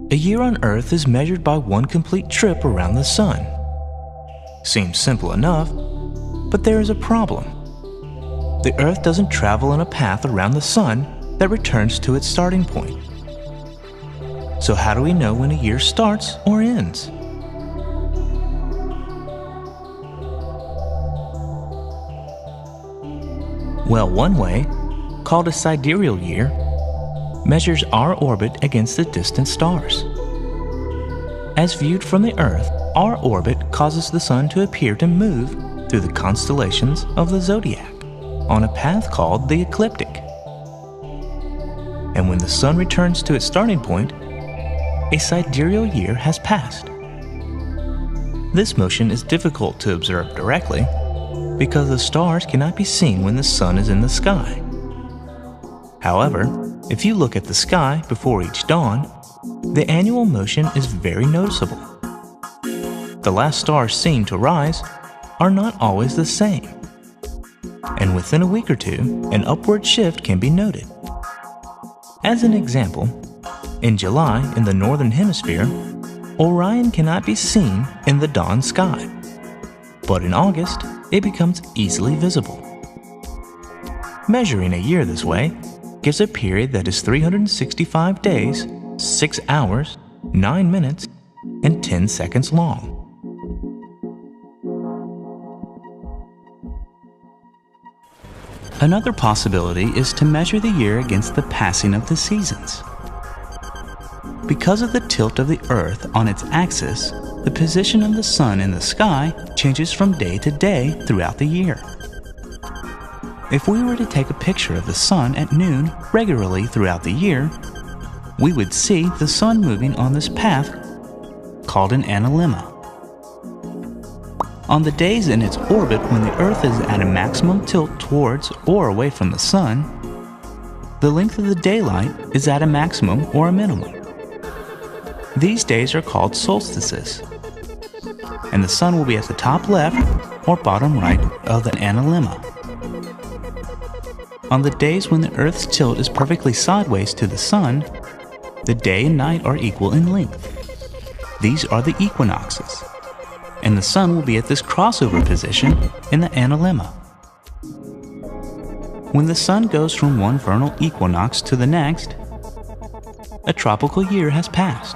A year on Earth is measured by one complete trip around the Sun. Seems simple enough, but there is a problem. The Earth doesn't travel in a path around the Sun that returns to its starting point. So how do we know when a year starts or ends? Well, one way, called a sidereal year, measures our orbit against the distant stars. As viewed from the Earth, our orbit causes the Sun to appear to move through the constellations of the zodiac on a path called the ecliptic. And when the Sun returns to its starting point, a sidereal year has passed. This motion is difficult to observe directly because the stars cannot be seen when the Sun is in the sky. However, if you look at the sky before each dawn, the annual motion is very noticeable. The last stars seen to rise are not always the same, and within a week or two, an upward shift can be noted. As an example, in July in the Northern Hemisphere, Orion cannot be seen in the dawn sky, but in August, it becomes easily visible. Measuring a year this way gives a period that is 365 days, 6 hours, 9 minutes, and 10 seconds long. Another possibility is to measure the year against the passing of the seasons. Because of the tilt of the Earth on its axis, the position of the Sun in the sky changes from day to day throughout the year. If we were to take a picture of the Sun at noon regularly throughout the year, we would see the Sun moving on this path called an analemma. On the days in its orbit when the Earth is at a maximum tilt towards or away from the Sun, the length of the daylight is at a maximum or a minimum. These days are called solstices, and the Sun will be at the top left or bottom right of the analemma. On the days when the Earth's tilt is perfectly sideways to the Sun, the day and night are equal in length. These are the equinoxes, and the Sun will be at this crossover position in the analemma. When the Sun goes from one vernal equinox to the next, a tropical year has passed.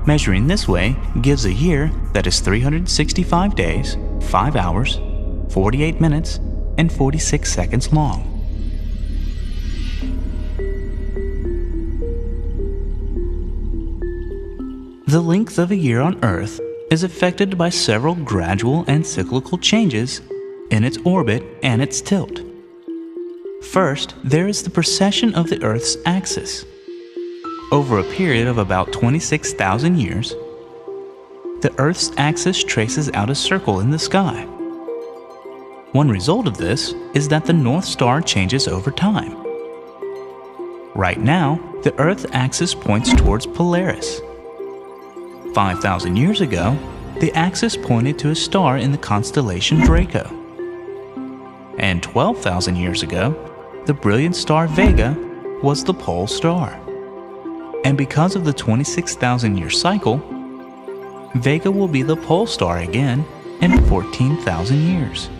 Measuring this way gives a year that is 365 days, 5 hours, 48 minutes, and 46 seconds long. The length of a year on Earth is affected by several gradual and cyclical changes in its orbit and its tilt. First, there is the precession of the Earth's axis. Over a period of about 26,000 years, the Earth's axis traces out a circle in the sky. One result of this is that the North Star changes over time. Right now, the Earth's axis points towards Polaris. 5,000 years ago, the axis pointed to a star in the constellation Draco. And 12,000 years ago, the brilliant star Vega was the pole star. And because of the 26,000-year cycle, Vega will be the pole star again in 14,000 years.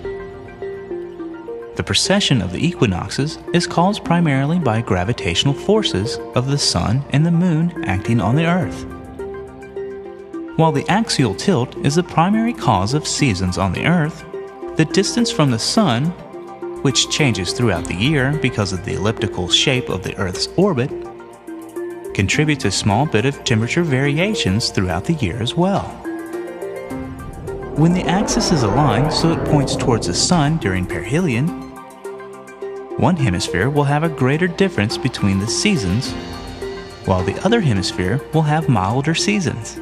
The precession of the equinoxes is caused primarily by gravitational forces of the Sun and the Moon acting on the Earth. While the axial tilt is the primary cause of seasons on the Earth, the distance from the Sun, which changes throughout the year because of the elliptical shape of the Earth's orbit, contributes a small bit of temperature variations throughout the year as well. When the axis is aligned so it points towards the Sun during perihelion, one hemisphere will have a greater difference between the seasons, while the other hemisphere will have milder seasons.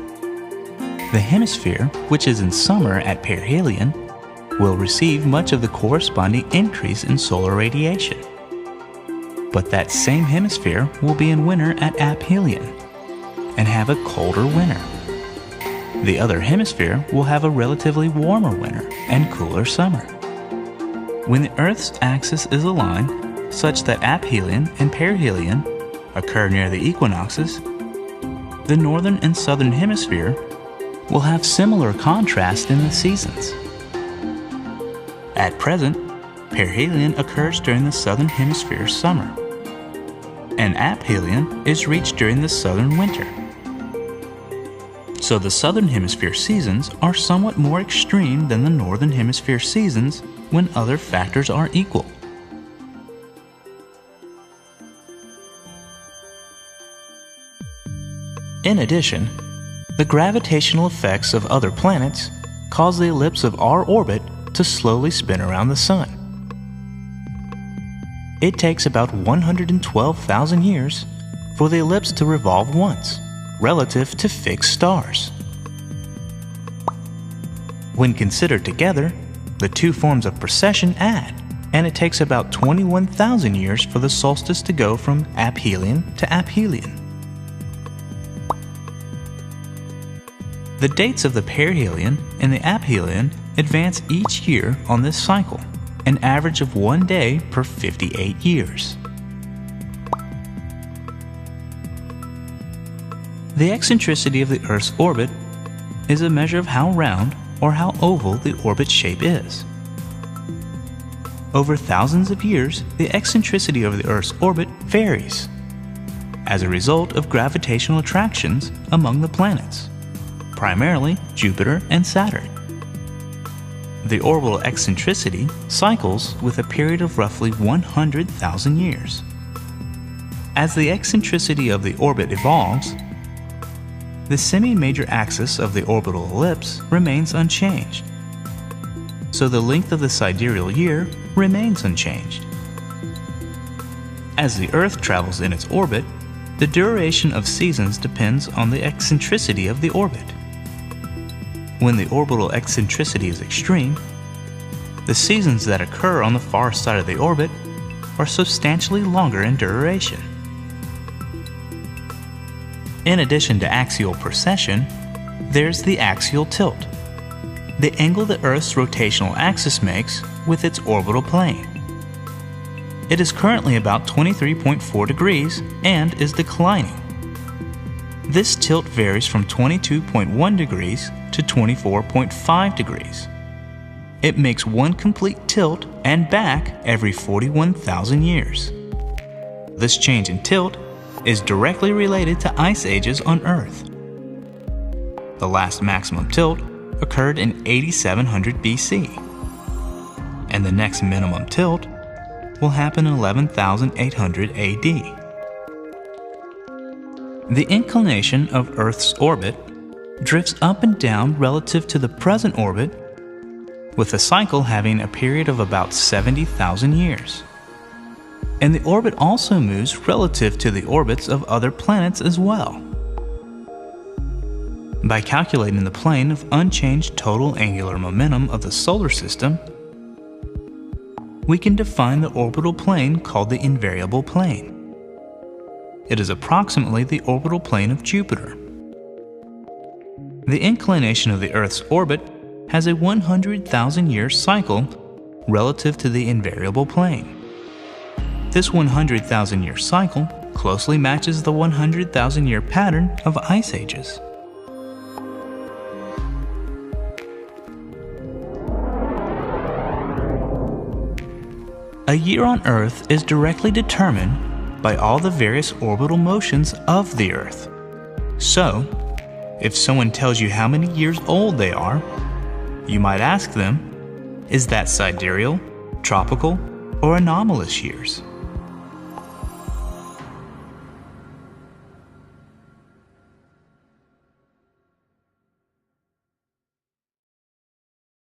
The hemisphere, which is in summer at perihelion, will receive much of the corresponding increase in solar radiation. But that same hemisphere will be in winter at aphelion and have a colder winter. The other hemisphere will have a relatively warmer winter and cooler summer. When the Earth's axis is aligned such that aphelion and perihelion occur near the equinoxes, the northern and southern hemisphere will have similar contrast in the seasons. At present, perihelion occurs during the southern hemisphere's summer, and aphelion is reached during the southern winter. So the southern hemisphere seasons are somewhat more extreme than the northern hemisphere seasons when other factors are equal. In addition, the gravitational effects of other planets cause the ellipse of our orbit to slowly spin around the Sun. It takes about 112,000 years for the ellipse to revolve once, relative to fixed stars. When considered together, the two forms of precession add, and it takes about 21,000 years for the solstice to go from aphelion to aphelion. The dates of the perihelion and the aphelion advance each year on this cycle, an average of 1 day per 58 years. The eccentricity of the Earth's orbit is a measure of how round or how oval the orbit shape is. Over thousands of years, the eccentricity of the Earth's orbit varies as a result of gravitational attractions among the planets, primarily Jupiter and Saturn. The orbital eccentricity cycles with a period of roughly 100,000 years. As the eccentricity of the orbit evolves, the semi-major axis of the orbital ellipse remains unchanged, so the length of the sidereal year remains unchanged. As the Earth travels in its orbit, the duration of seasons depends on the eccentricity of the orbit. When the orbital eccentricity is extreme, the seasons that occur on the far side of the orbit are substantially longer in duration. In addition to axial precession, there's the axial tilt, the angle the Earth's rotational axis makes with its orbital plane. It is currently about 23.4 degrees and is declining. This tilt varies from 22.1 degrees to 24.5 degrees. It makes one complete tilt and back every 41,000 years. This change in tilt is directly related to ice ages on Earth. The last maximum tilt occurred in 8700 BC, and the next minimum tilt will happen in 11,800 AD. The inclination of Earth's orbit drifts up and down relative to the present orbit, with the cycle having a period of about 70,000 years. And the orbit also moves relative to the orbits of other planets as well. By calculating the plane of unchanged total angular momentum of the solar system, we can define the orbital plane called the invariable plane. It is approximately the orbital plane of Jupiter. The inclination of the Earth's orbit has a 100,000-year cycle relative to the invariable plane. This 100,000-year cycle closely matches the 100,000-year pattern of ice ages. A year on Earth is directly determined by all the various orbital motions of the Earth. So, if someone tells you how many years old they are, you might ask them, is that sidereal, tropical, or anomalous years?